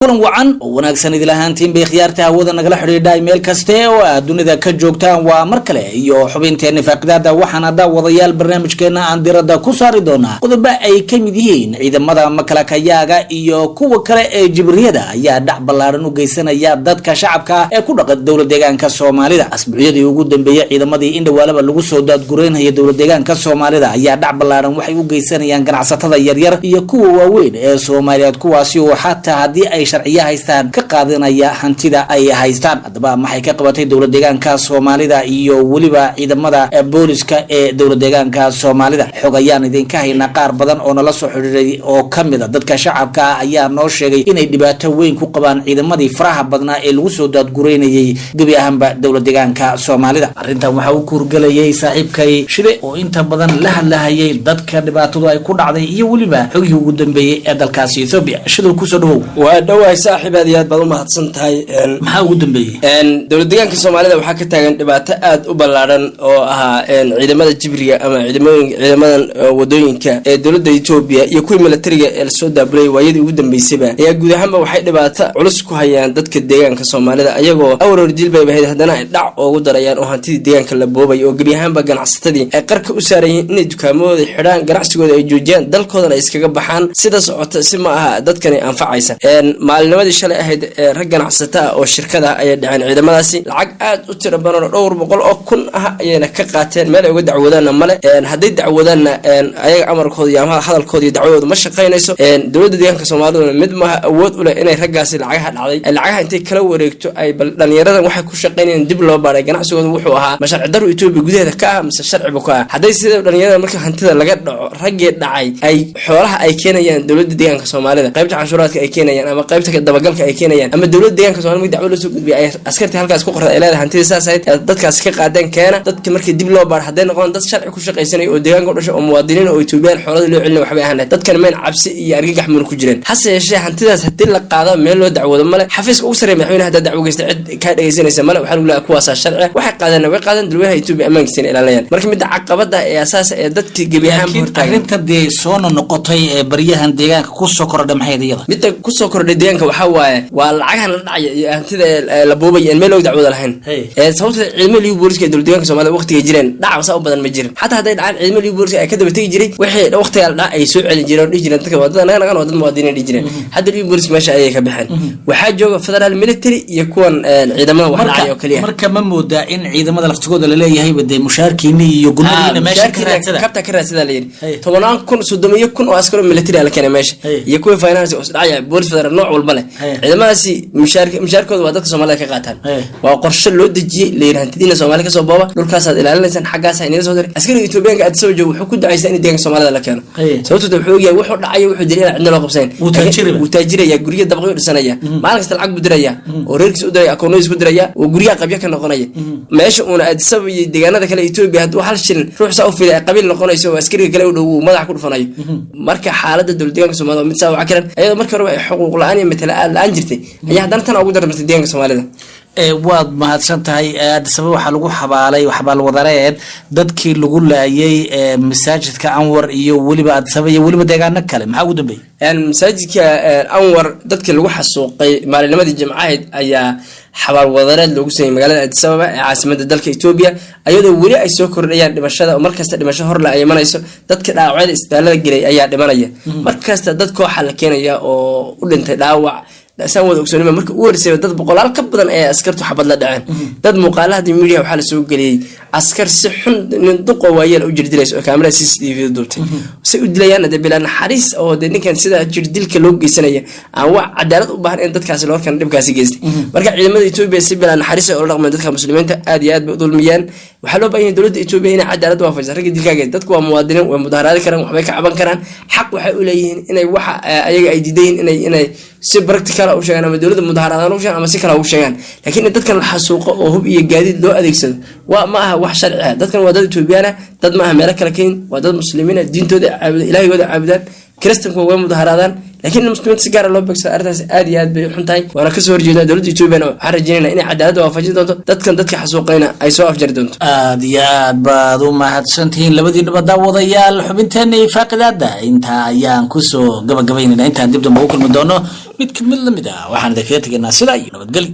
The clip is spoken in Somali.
kulan wacan oo wanaagsan idil ahaantiin bay khiyaarta hawada nagala xiriidhay meel kaste oo aad dunida ka joogtaan waa mar kale iyo xubinteena faaqidaada waxaana daawadayaal barnaamijkeena aan diradda ku saari doonaa qodobo ay ka mid yihiin ciidamada makalakayaaga iyo kuwa kale ee jibriyada ayaa dhac ballaaran u geysanaya dadka shacabka ee ku dhaqan dowlad deegaanka Soomaalida asbuucyadii ugu dambeeyay ciidamadii indhawaalaba lagu soo daadgureynaya dowlad deegaanka Soomaalida ayaa dhac ballaaran waxay u geysanayaan ganacsatada yaryar iyo kuwa waaweyn ee Soomaaliyeed kuwaasi oo xataa hadii ay sharciyo haystaan ka qaadanaya hantida ay haystaan hadaba maxay ka qabatay dowlad deegaanka Soomaalida iyo waliba ciidamada booliska ee dowlad deegaanka Soomaalida xogayaan idinka hayna qaar badan oo nala soo xiriiray oo kamid ah dadka shacabka ayaa noo sheegay inay dhibaato weyn ku qabaan ciidamadii faraha badnaa ee lagu soo daadgureynayay gabi ahaanba dowlad deegaanka Soomaalida arintan waxa uu kurgalayay saaxiibkay shile oo inta badan la hadlayay dadka dhibaatadu ay ku dhacday iyo waliba xogii ugu dambeeyay ee dalkaasi Ethiopia shidul ku soo dhawow way saaxiibaad yaad baad u mahadsan tahay maxaa ugu dambeeyay dowlad deegaanka Soomaalida waxa ka taagan dhibaato aad u ballaaran oo ah ciidamada jibriga ama ciidamadan wadooyinka ee dowladda Ethiopia iyo kuwa militariga ee soo daabulay waayadii ugu dambeysayba ayaa guud ahaanba waxay dhibaato culus ku hayaan dadka deegaanka Soomaalida ayagoo awrar dilbay bahayd hadana ay dhac ugu darayaan oo hantidii deegaanka la boobay oo gabi ahaanba ganacsatadii ay qarka u saarayeen inay dukaamadooda xidhaan ganacsigooda ay joojiyaan dalkoodana ay iskaga baxaan sida socota si ma aha dadkani anfacaysa maalinimadii shalay ahayd rag ganacsata oo shirkada ay dhaceen ciidamadaasi lacag aad u tiro badan oo dhowr boqol oo kun ah ayayna ka qaateen meel ay uga dacwadaana male haday dacwadaana ayaga amarkooda iyo hadalkooda iyo dacwadooda ma shaqeynayso dowladda deegaanka Soomaalida mid ma awood u leh inay raggaasi lacagaha dhacday lacagaha intay kala wareegto ay bal dhalinyaradan waxay ku shaqeynayaan dib loo baaray ganacsigooda wuxuu ahaa ma sharci daro Ethiopia gudaheeda ka ah mise sharci ka ah haday sida dhalinyarada marka hantida laga dhaco raggii dhacay ay xoolaha ay keenayaan dowladda deegaanka Soomaalida qaybta canshuuraadka ay keenayaan ama qaybta dabagalka ay keenayaan ama dowladda deegaanka Soomaalida dacwad loo soo gudbiyay ay askarta halkaas ku qortay ilaa hantida saasayd dadkaas ka qaadeen keena dadka markii dib loo baar haday noqon dad sharci ku shaqeysanay oo deegaanka u dhashay oo muwaadiniin oo Ethiopia xoolada loo celin waxba ahaan dadkan meen cabsi iyo argagax mun ku jireen hase yeeshee hantidaas hadii la qaado meel loo dacwado male xafiiska ugu sareeyo madaxweynaha hadda dacwo geysta cid ka dhageysanaysa male waxa lagu leeyahay kuwaas sharci waxay qaadeen dowladda Ethiopia amaankiisa ilaalinayaan marka mid caqabada ee asaas ee dadkii gabi ahaan arrinta dee soo noqotay ee bariyahan deegaanka ku soo kordhay maxay iyada mid ku soo kordhay deegaanka waxa waaye waa lacagahan la dhacay iyo hantida la boobay in meel loo dacwado lahayn sababta ciidamada booliska ee dowladda deegaanka Soomaalida waqtiga jireen dhac u badan ma jirin hatta haday dhacaan ciidamada booliska ay ka daba tagi jiray wixii waqtiga dhac ay soo celin jireen dhig jireen dadka wadada naga muwaadiniin dhig jireen hadda booliska meesha ayay ka baxeen waxa jooga federal military iyo kuwan ciidamada wax dhacay oo kaliya marka ma moodaa in ciidamada laftigooda la leeyahay bade mushaarkiina iyo gudniina meesha ka raadsada kabta ka raadsada la yiri 10,000 oo askar military la keenay meesha iyo kuwa finance oo dhacay booliska federal nooc walba leh ciidamadaasi mushaarkooda waa dadka Soomaalida ka qaataan waa qorshe loo dejiyay leeyahay hantidina Soomaalida ka soo booba dhulkaas aad ilaalinaysan xaggaas ay inoo soo diray askariga Ethiopia aad soo joogo wuxuu ku dacaysan in deegaanka Soomaalida la keeno sababtoo wuxuu ogahay wuxuu dhacay wuxuu diray cidna loo qabsayn uu taajiraya guriga dabaqyo dhisanaya maalin kasta lacag budiraya oo reerkiis u diray akoonno isku diraya oo guriga qabyo ka noqonaya meesha uu aad sabay deegaanada kale Ethiopia haduu hal shilin ruux saa u fiday qabiil noqonayso askariga kale u dhow madax ku dhufanayo marka xaaladda dowladda deegaanka Soomaalida mid saa waxa kale ayadoo markii hore ay xuquuq la'aan iyo matalaad la'aan jirtay ayaa haddana tan ugu darmay deegaanka Soomaalida waad mahadsan tahay sabab waxa lagu xabaalay waxbaal wadareed dadkii lagu laayay masaajidka Anwar iyo waliba sabab iyo waliba deegaano kale maxaa ugu dambeeyay masaajidka Anwar dadkii lagu xasuuqay maalinimadii Jimcaheed ayaa xabaal wadareed lagu sameeyay magaalada Addis Ababa ee caasimadda dalka Ethiopia ayadoo wali ay soo kordhayaan dhimashada oo markasta dhimasho hor la ay imanayso dadka dhaawacyada isbitaalada galay ayaa dhimanaya markasta dad koox la keenaya oo u dhintay dhaawac san wada ogsoonimo marka uu warsay dad boqolaal ka badan ee askartu xabad la dhaceen dad muuqaalaha media waxa la soo galiyay askar si xun nin duqo waayeel u jirdilayso oo kaamira CCTV duubtay si u dilayaan bilaan xariis oo ninkan sida jirdilka loo geysanaya aan wax cadaalad u baahan in dadkaasi loo kan dhibkaasi geystay marka ciidamada Ethiopia si bilaan xariis oo dhaqmay dadka muslimiinta aad iyo aad bay u dulmiyaan waxa loo baahan dowladda Ethiopia inay cadaalad waafajiso ragga dilkaaga dadku waa muwaadiniin way mudaharaad karaan waxbay ka caban karaan xaq waxay u leeyihiin inay waxa ayaga ay diideen inay si practical u sheegan ama dowladda mudaharaadaan u sheegan ama si kala u sheegan laakiin dadkan la xasuuqo oo hub iyo gaadiid loo adeegsado waa ma aha wax sharci ah dadkan waa dad Ethiopian dad ma aha meel kala keen waa dad muslimiin diintooda caabud ilaahigooda caabudaan kristanku way mudaharaadaan laakiin muslimiinta si gaar ah loo beegsado arrintaas aad iyo aad bay u xun tahay waana kasoo horjeedaa dowladda Itoobiya waxaan rajaynaynaa inay cadaalada waafajin doonto dadka xasuuqayna ay soo afjari doonto aad iyo aad baad u mahadsantihiin labadiinaba daawadayaal xubinteena faaqidaada inta ayaan kusoo gabagabaynaynaa intaan dib dambe u kulmi doono mid ka mid lamid ah waxaan idinkaga tegaynaa sidaa iyo nabadgelyo.